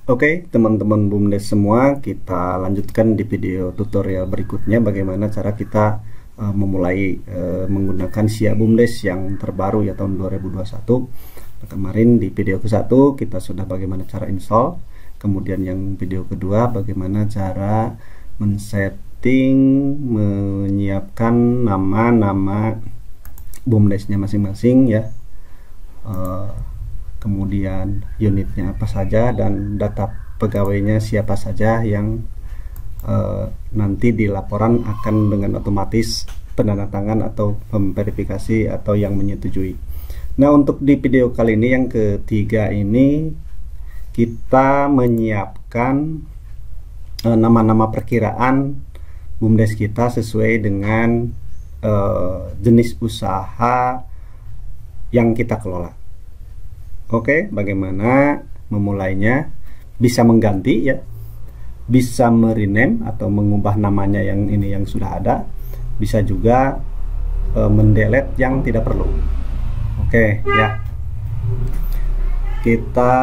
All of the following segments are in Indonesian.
Oke, teman-teman BUMDes semua, kita lanjutkan di video tutorial berikutnya bagaimana cara kita memulai menggunakan SIA BUMDes yang terbaru ya tahun 2021. Nah, kemarin di video ke-1 kita sudah bagaimana cara install, kemudian yang video kedua bagaimana cara men-setting, menyiapkan nama-nama BUMDesnya masing-masing ya. Kemudian unitnya apa saja dan data pegawainya siapa saja yang nanti di laporan akan dengan otomatis penandatangan atau memverifikasi atau yang menyetujui. Nah, untuk di video kali ini yang ketiga ini kita menyiapkan nama-nama perkiraan BUMDes kita sesuai dengan jenis usaha yang kita kelola. Oke, bagaimana memulainya? Bisa mengganti ya, bisa merename atau mengubah namanya yang ini yang sudah ada, bisa juga mendelete yang tidak perlu. Oke ya, kita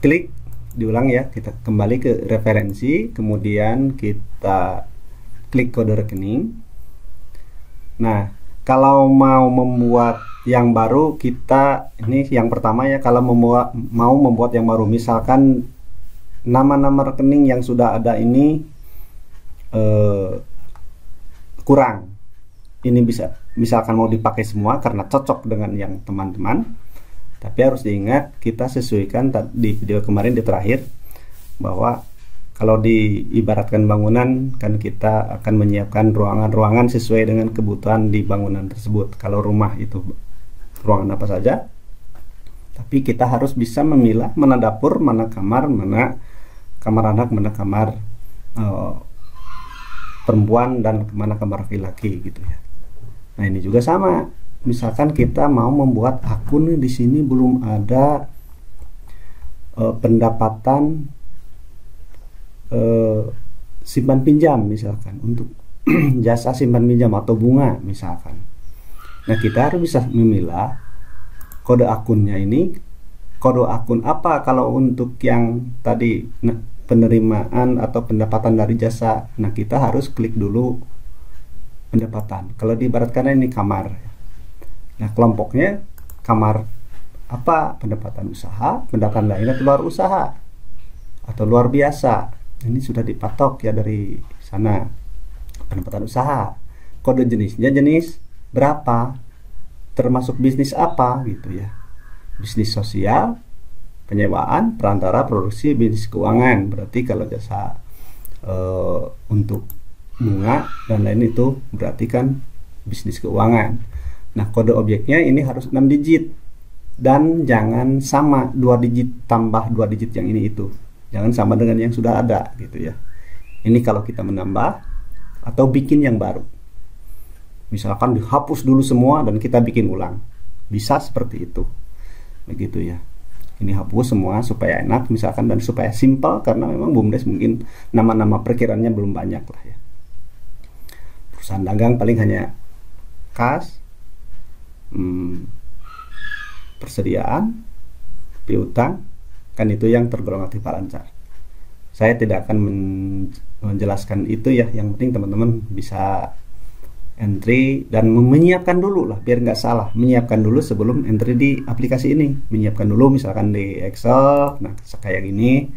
klik, diulang ya, kita kembali ke referensi, kemudian kita klik kode rekening. Nah, kalau mau membuat yang baru, kita ini yang pertama ya, kalau mau membuat yang baru, misalkan nama-nama rekening yang sudah ada ini kurang, ini bisa misalkan mau dipakai semua karena cocok dengan yang teman-teman, tapi harus diingat kita sesuaikan di video kemarin di terakhir bahwa kalau diibaratkan bangunan kan kita akan menyiapkan ruangan-ruangan sesuai dengan kebutuhan di bangunan tersebut. Kalau rumah itu ruangan apa saja, tapi kita harus bisa memilah mana dapur, mana kamar, mana kamar anak, mana kamar perempuan, dan mana kamar laki-laki gitu ya. Nah, ini juga sama. Misalkan kita mau membuat akun di sini belum ada pendapatan simpan pinjam misalkan untuk jasa simpan pinjam atau bunga misalkan. Nah, kita harus bisa memilah kode akunnya ini, kode akun apa kalau untuk yang tadi penerimaan atau pendapatan dari jasa. Nah, kita harus klik dulu pendapatan. Kalau diibaratkan ini kamar, nah kelompoknya kamar apa, pendapatan usaha, pendapatan lain atau luar usaha atau luar biasa. Ini sudah dipatok ya dari sana, pendapatan usaha. Kode jenisnya jenis berapa, termasuk bisnis apa gitu ya, bisnis sosial, penyewaan, perantara, produksi, bisnis keuangan. Berarti kalau jasa untuk bunga dan lain itu berarti kan bisnis keuangan. Nah, kode objeknya ini harus 6 digit dan jangan sama 2 digit tambah 2 digit yang ini itu. Jangan sama dengan yang sudah ada gitu ya. Ini kalau kita menambah atau bikin yang baru. Misalkan dihapus dulu semua dan kita bikin ulang. Bisa seperti itu. Begitu ya. Ini hapus semua supaya enak misalkan dan supaya simpel, karena memang BUMDes mungkin nama-nama perkiraannya belum banyak lah ya. Perusahaan dagang paling hanya kas, persediaan, piutang, kan itu yang tergolong aktif lancar. Saya tidak akan menjelaskan itu ya, yang penting teman-teman bisa entry dan menyiapkan dulu lah biar nggak salah, menyiapkan dulu sebelum entry di aplikasi ini, menyiapkan dulu misalkan di Excel. Nah, kayak gini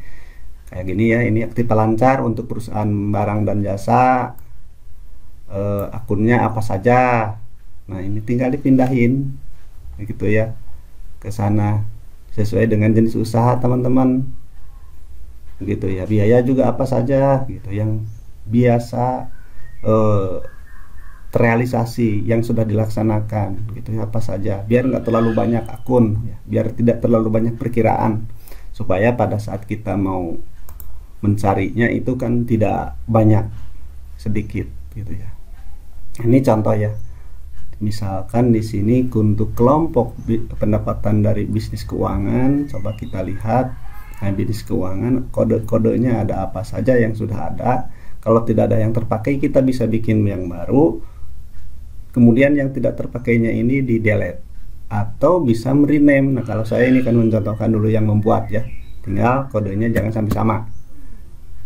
ya, ini aktif lancar untuk perusahaan barang dan jasa, akunnya apa saja. Nah, ini tinggal dipindahin gitu ya ke sana sesuai dengan jenis usaha teman-teman gitu ya. Biaya juga apa saja gitu yang biasa terrealisasi yang sudah dilaksanakan gitu ya, apa saja, biar nggak terlalu banyak akun ya, biar tidak terlalu banyak perkiraan, supaya pada saat kita mau mencarinya itu kan tidak banyak, sedikit gitu ya. Ini contoh ya. Misalkan di sini untuk kelompok pendapatan dari bisnis keuangan, coba kita lihat. Nah, bisnis keuangan kode-kodenya ada apa saja yang sudah ada. Kalau tidak ada yang terpakai, kita bisa bikin yang baru. Kemudian yang tidak terpakainya ini di delete atau bisa merename. Nah, kalau saya ini kan mencontohkan dulu yang membuat ya. tinggal kodenya jangan sampai sama.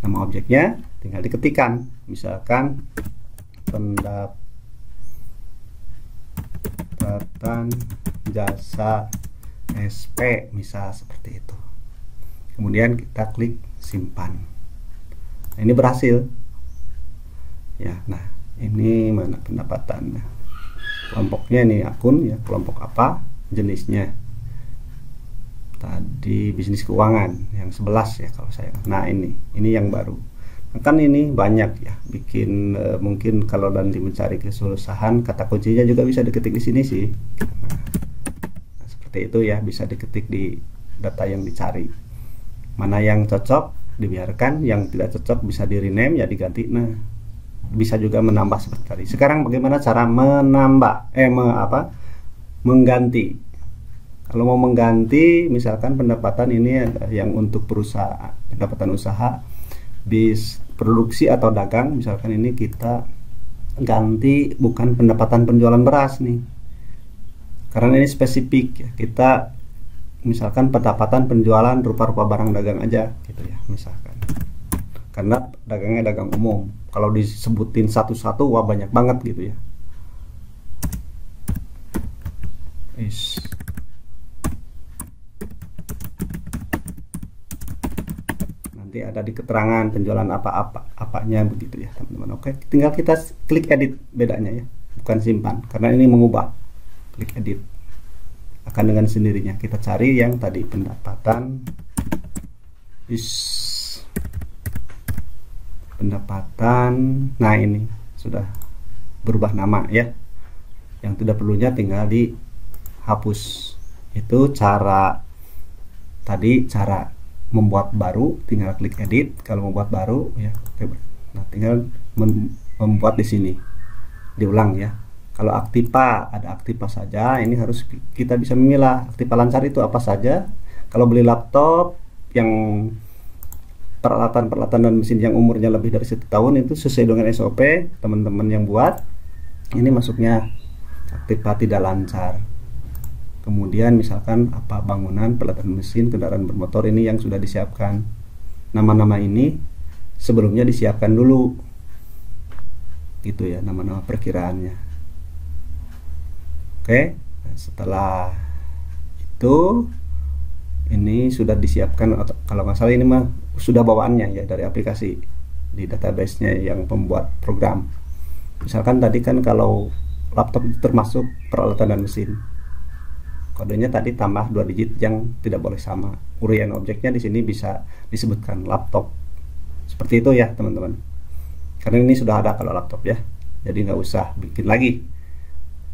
Nama objeknya tinggal diketikkan, misalkan pendapatan jasa SP, misal seperti itu. Kemudian kita klik simpan. Nah, ini berhasil ya. Nah, ini mana pendapatan, kelompoknya ini akun ya, kelompok apa, jenisnya tadi bisnis keuangan yang 11 ya kalau saya. Nah, ini yang baru. Nah, kan ini banyak ya, bikin mungkin kalau nanti mencari kesusahan, kata kuncinya juga bisa diketik di sini sih. Nah, seperti itu ya, bisa diketik di data yang dicari. Mana yang cocok dibiarkan, yang tidak cocok bisa di rename ya, diganti. Nah, bisa juga menambah seperti tadi. Sekarang bagaimana cara menambah mengganti? Kalau mau mengganti, misalkan pendapatan ini yang untuk perusahaan, pendapatan usaha, bis produksi atau dagang, misalkan ini kita ganti bukan pendapatan penjualan beras nih, karena ini spesifik ya. Kita misalkan pendapatan penjualan rupa-rupa barang dagang aja gitu ya, misalkan, karena dagangnya dagang umum. Kalau disebutin satu-satu, wah banyak banget gitu ya. Nanti ada di keterangan penjualan apanya begitu ya teman-teman. Oke, tinggal kita klik edit, bedanya ya, bukan simpan, karena ini mengubah. Klik edit, akan dengan sendirinya. Kita cari yang tadi pendapatan nah ini sudah berubah nama ya. Yang tidak perlunya tinggal dihapus. Itu cara membuat baru, tinggal klik edit kalau membuat baru ya. Nah, tinggal membuat di sini, diulang ya. Kalau Aktiva, ada Aktiva saja, ini harus kita bisa memilah Aktiva lancar itu apa saja. Kalau beli laptop yang peralatan dan mesin yang umurnya lebih dari 1 tahun, itu sesuai dengan SOP teman-teman yang buat, ini masuknya Aktiva tidak lancar. Kemudian misalkan apa, bangunan, peralatan mesin, kendaraan bermotor, ini yang sudah disiapkan. Nama-nama ini sebelumnya disiapkan dulu gitu ya, nama-nama perkiraannya. Oke, setelah itu ini sudah disiapkan, kalau nggak salah ini mah sudah bawaannya ya dari aplikasi di database-nya yang pembuat program. Misalkan tadi kan kalau laptop itu termasuk peralatan dan mesin, kodenya tadi tambah 2 digit yang tidak boleh sama. Urian objeknya di sini bisa disebutkan laptop. Seperti itu ya teman-teman. Karena ini sudah ada kalau laptop ya. Jadi nggak usah bikin lagi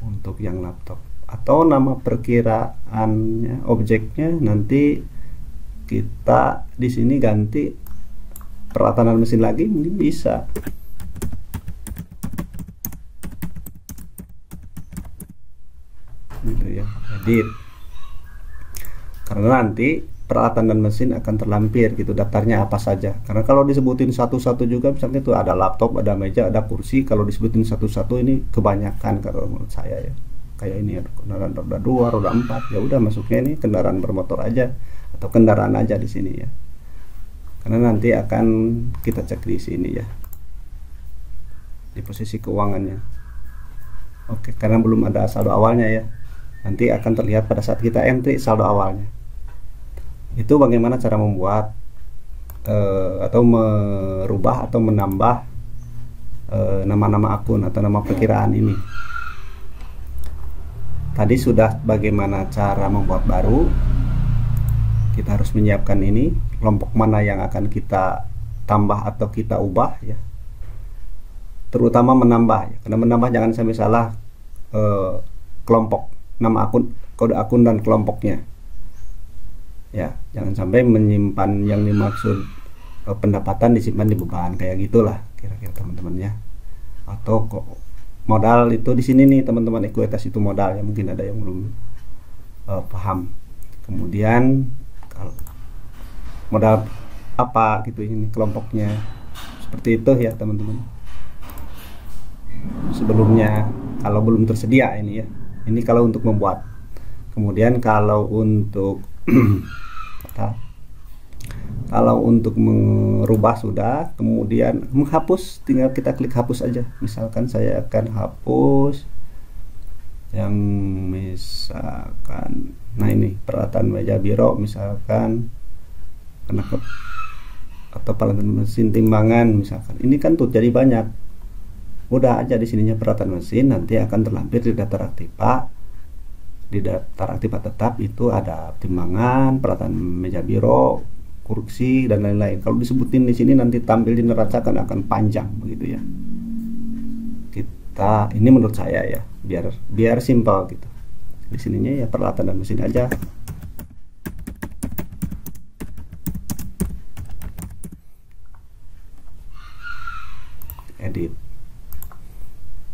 untuk yang laptop. Atau nama perkiraannya, objeknya nanti kita di sini ganti peralatan dan mesin lagi, mungkin bisa. Gitu ya, edit. Karena nanti peralatan dan mesin akan terlampir gitu daftarnya apa saja. Karena kalau disebutin satu-satu juga, misalnya itu ada laptop, ada meja, ada kursi, kalau disebutin satu-satu ini kebanyakan kalau menurut saya ya. Kayak ini ada kendaraan roda 2, roda 4, ya udah masuknya ini kendaraan bermotor aja atau kendaraan aja di sini ya. Karena nanti akan kita cek di sini ya, di posisi keuangannya. Oke, karena belum ada saldo awalnya ya. Nanti akan terlihat pada saat kita entry saldo awalnya. Itu bagaimana cara membuat atau merubah atau menambah nama-nama akun atau nama perkiraan ini. Tadi sudah bagaimana cara membuat baru. Kita harus menyiapkan ini, kelompok mana yang akan kita tambah atau kita ubah ya. Terutama menambah ya. Karena menambah jangan sampai salah kelompok, nama akun, kode akun dan kelompoknya. Ya, jangan sampai menyimpan yang dimaksud pendapatan disimpan di beban, kayak gitulah kira-kira teman-teman ya. Atau kok modal itu di sini nih teman-teman, ekuitas itu modal ya, mungkin ada yang belum paham. Kemudian kalau modal apa gitu, ini kelompoknya seperti itu ya teman-teman. Sebelumnya kalau belum tersedia ini ya, ini kalau untuk membuat. Kemudian kalau untuk Kalau untuk merubah sudah, kemudian menghapus tinggal kita klik hapus aja. Misalkan saya akan hapus yang misalkan, nah ini peralatan meja biro misalkan, penangkap atau peralatan mesin timbangan misalkan. Ini kan tuh jadi banyak. Udah aja di sininya peralatan mesin, nanti akan terlampir di daftar aktiva. Di daftar aktiva tetap itu ada timbangan, peralatan meja biro, kursi dan lain-lain. Kalau disebutin di sini nanti tampil di neraca akan panjang begitu ya. Kita ini menurut saya ya, biar simpel gitu. Di sininya ya peralatan dan mesin aja. Edit.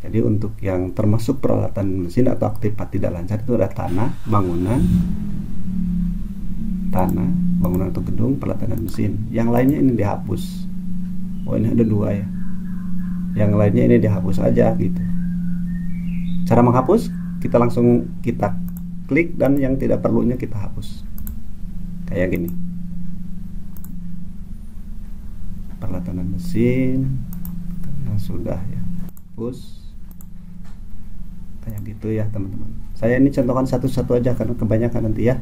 Jadi untuk yang termasuk peralatan mesin atau aktivitas tidak lancar itu ada tanah, bangunan atau gedung, peralatan dan mesin. Yang lainnya ini dihapus. Oh ini ada 2 ya. Yang lainnya ini dihapus aja gitu. Cara menghapus kita langsung kita klik dan yang tidak perlunya kita hapus. Kayak gini. Peralatan dan mesin karena sudah ya hapus. Kayak gitu ya teman-teman. Saya ini contohkan satu-satu aja karena kebanyakan nanti ya.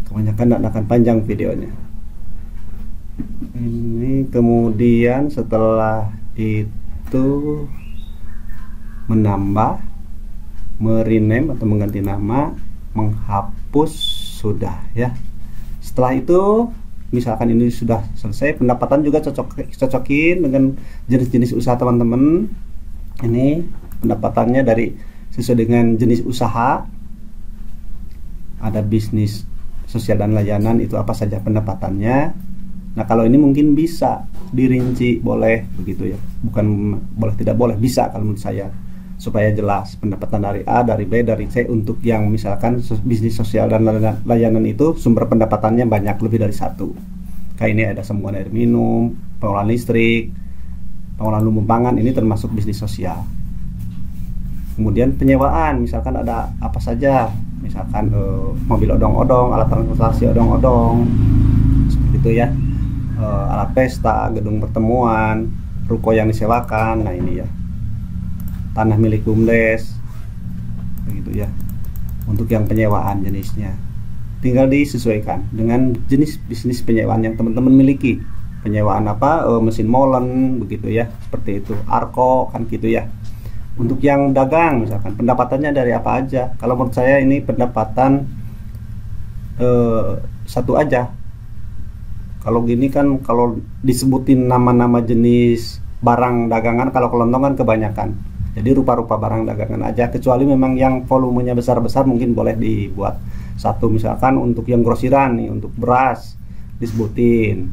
Kebanyakan akan panjang videonya. Ini kemudian setelah itu menambah, merename atau mengganti nama, menghapus sudah ya. Setelah itu misalkan ini sudah selesai, pendapatan juga cocokin dengan jenis-jenis usaha teman-teman. Ini pendapatannya dari sesuai dengan jenis usaha. Ada bisnis sosial dan layanan, itu apa saja pendapatannya. Nah kalau ini mungkin bisa dirinci, boleh begitu ya, bukan boleh tidak boleh, bisa kalau menurut saya, supaya jelas pendapatan dari A, dari B, dari C. Untuk yang misalkan bisnis sosial dan layanan itu sumber pendapatannya banyak, lebih dari 1. Kayak ini ada sambungan air minum, pengolahan listrik, pengolahan lumbung pangan, ini termasuk bisnis sosial. Kemudian penyewaan, misalkan ada apa saja, misalkan mobil odong-odong, alat transportasi odong-odong, seperti itu ya, alat pesta, gedung pertemuan, ruko yang disewakan. Nah ini ya, tanah milik BUMDes, begitu ya. Untuk yang penyewaan jenisnya tinggal disesuaikan dengan jenis bisnis penyewaan yang teman-teman miliki. Penyewaan apa, mesin molen begitu ya, seperti itu, arko kan gitu ya. Untuk yang dagang misalkan pendapatannya dari apa aja. Kalau menurut saya ini pendapatan satu aja. Kalau gini kan kalau disebutin nama-nama jenis barang dagangan, kalau kelontongan kebanyakan. Jadi rupa-rupa barang dagangan aja, kecuali memang yang volumenya besar-besar mungkin boleh dibuat satu. Misalkan untuk yang grosiran nih, untuk beras disebutin.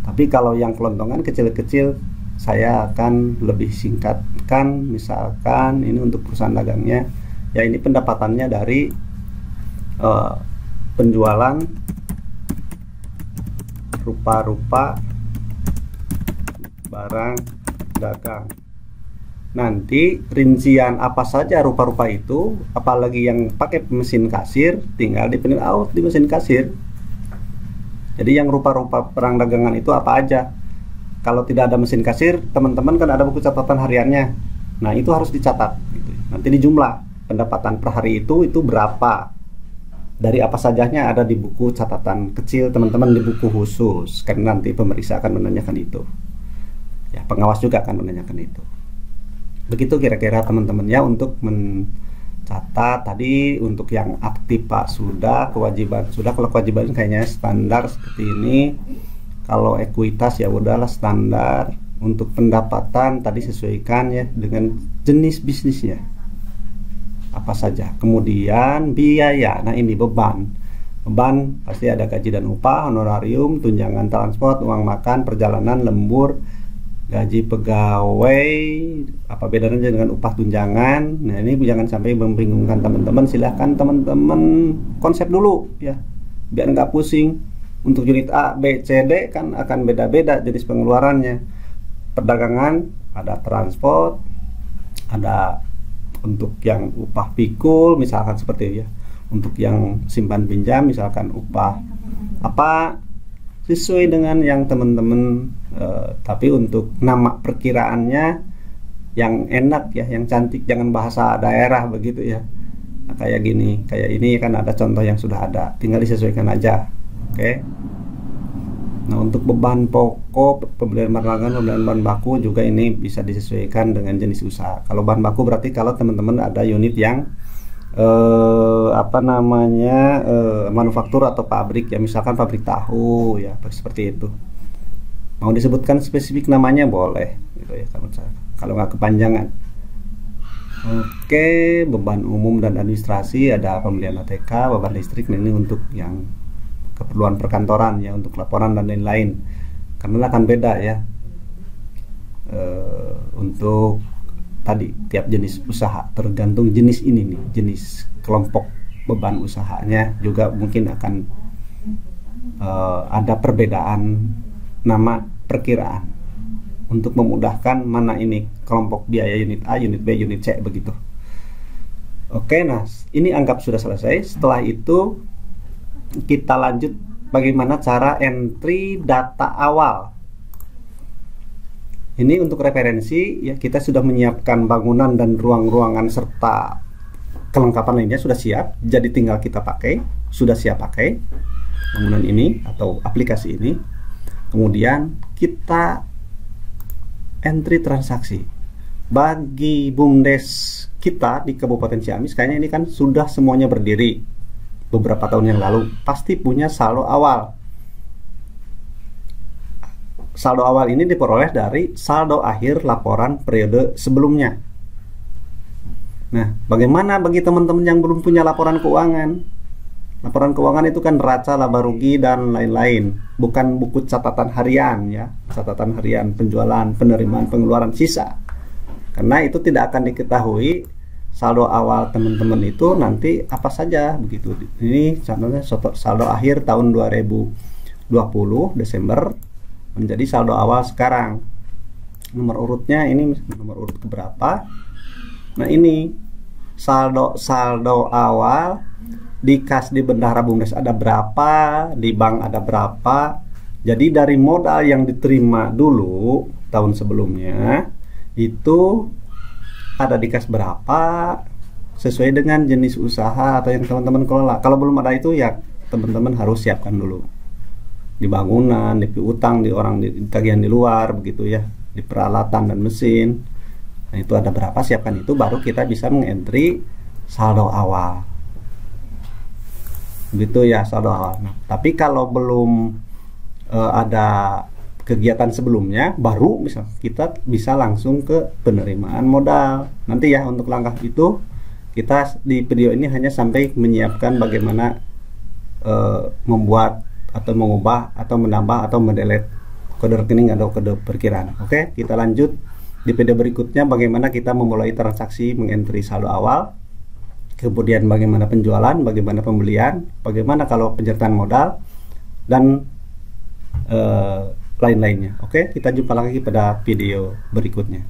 Tapi kalau yang kelontongan kecil-kecil, saya akan lebih singkatkan. Misalkan ini untuk perusahaan dagangnya ya, ini pendapatannya dari penjualan rupa-rupa barang dagang. Nanti rincian apa saja rupa-rupa itu, apalagi yang pakai mesin kasir, tinggal di print out di mesin kasir. Jadi yang rupa-rupa barang dagangan itu apa aja. Kalau tidak ada mesin kasir, teman-teman kan ada buku catatan hariannya. Nah itu harus dicatat gitu. Nanti dijumlah pendapatan per hari itu berapa, dari apa sajanya ada di buku catatan kecil teman-teman, di buku khusus. Kan nanti pemeriksa akan menanyakan itu ya, pengawas juga akan menanyakan itu. Begitu kira-kira teman-teman ya untuk mencatat. Tadi untuk yang aktif Pak sudah, kewajiban sudah. Kalau kewajiban kayaknya standar seperti ini. Kalau ekuitas ya udahlah standar. Untuk pendapatan tadi sesuaikan ya dengan jenis bisnisnya apa saja. Kemudian biaya, nah ini beban pasti ada gaji dan upah, honorarium, tunjangan transport, uang makan, perjalanan, lembur, gaji pegawai. Apa bedanya dengan upah tunjangan? Nah ini jangan sampai membingungkan teman-teman. Silahkan teman-teman konsep dulu ya, biar nggak pusing. Untuk unit A, B, C, D kan akan beda-beda jenis pengeluarannya. Perdagangan ada transport, ada untuk yang upah pikul misalkan seperti itu ya. Untuk yang simpan pinjam misalkan upah apa, sesuai dengan yang teman-teman, tapi untuk nama perkiraannya yang enak ya, yang cantik, jangan bahasa daerah begitu ya. Nah, kayak gini, kayak ini kan ada contoh yang sudah ada, tinggal disesuaikan aja. Oke. Nah, untuk beban pokok, pembelian bahan bahan baku juga ini bisa disesuaikan dengan jenis usaha. Kalau bahan baku berarti kalau teman-teman ada unit yang manufaktur atau pabrik ya, misalkan pabrik tahu ya, seperti itu. Mau disebutkan spesifik namanya boleh gitu ya, kalau nggak kepanjangan. Oke, beban umum dan administrasi ada pembelian ATK, beban listrik, ini untuk yang keperluan perkantoran ya, untuk laporan dan lain-lain, karena akan beda ya. Untuk tadi tiap jenis usaha tergantung jenis ini nih, jenis kelompok beban usahanya juga mungkin akan ada perbedaan nama perkiraan untuk memudahkan mana ini kelompok biaya unit A, unit B, unit C begitu. Oke, nah ini anggap sudah selesai. Setelah itu kita lanjut bagaimana cara entry data awal. Ini untuk referensi ya, kita sudah menyiapkan bangunan dan ruang-ruangan serta kelengkapan lainnya sudah siap, jadi tinggal kita pakai, sudah siap pakai bangunan ini atau aplikasi ini. Kemudian kita entry transaksi. Bagi BUMDes kita di Kabupaten Ciamis, kayaknya ini kan sudah semuanya berdiri beberapa tahun yang lalu, pasti punya saldo awal. Saldo awal ini diperoleh dari saldo akhir laporan periode sebelumnya. Nah, bagaimana bagi teman-teman yang belum punya laporan keuangan? Laporan keuangan itu kan neraca, laba rugi, dan lain-lain, bukan buku catatan harian ya, catatan harian penjualan, penerimaan, pengeluaran, sisa. Karena itu tidak akan diketahui saldo awal teman-teman itu nanti apa saja begitu. Ini contohnya saldo akhir tahun 2020 Desember menjadi saldo awal sekarang. Nomor urutnya ini nomor urut keberapa? Nah, ini saldo awal di kas di bendahara BUMDes ada berapa, di bank ada berapa. Jadi dari modal yang diterima dulu tahun sebelumnya itu ada di kas berapa sesuai dengan jenis usaha atau yang teman-teman kelola. Kalau belum ada itu ya teman-teman harus siapkan dulu di bangunan, di utang, di orang, di tagihan di luar begitu ya, di peralatan dan mesin. Nah, itu ada berapa, siapkan itu, baru kita bisa mengentry saldo awal begitu ya, saldo awal. Nah, tapi kalau belum ada kegiatan sebelumnya, baru misal kita bisa langsung ke penerimaan modal. Nanti ya untuk langkah itu kita di video ini hanya sampai menyiapkan bagaimana membuat atau mengubah atau menambah atau mendelete kode rekening atau kode perkiraan. Oke, kita lanjut di video berikutnya bagaimana kita memulai transaksi mengentry saldo awal, kemudian bagaimana penjualan, bagaimana pembelian, bagaimana kalau penyertaan modal, dan lain-lainnya. Oke, kita jumpa lagi pada video berikutnya.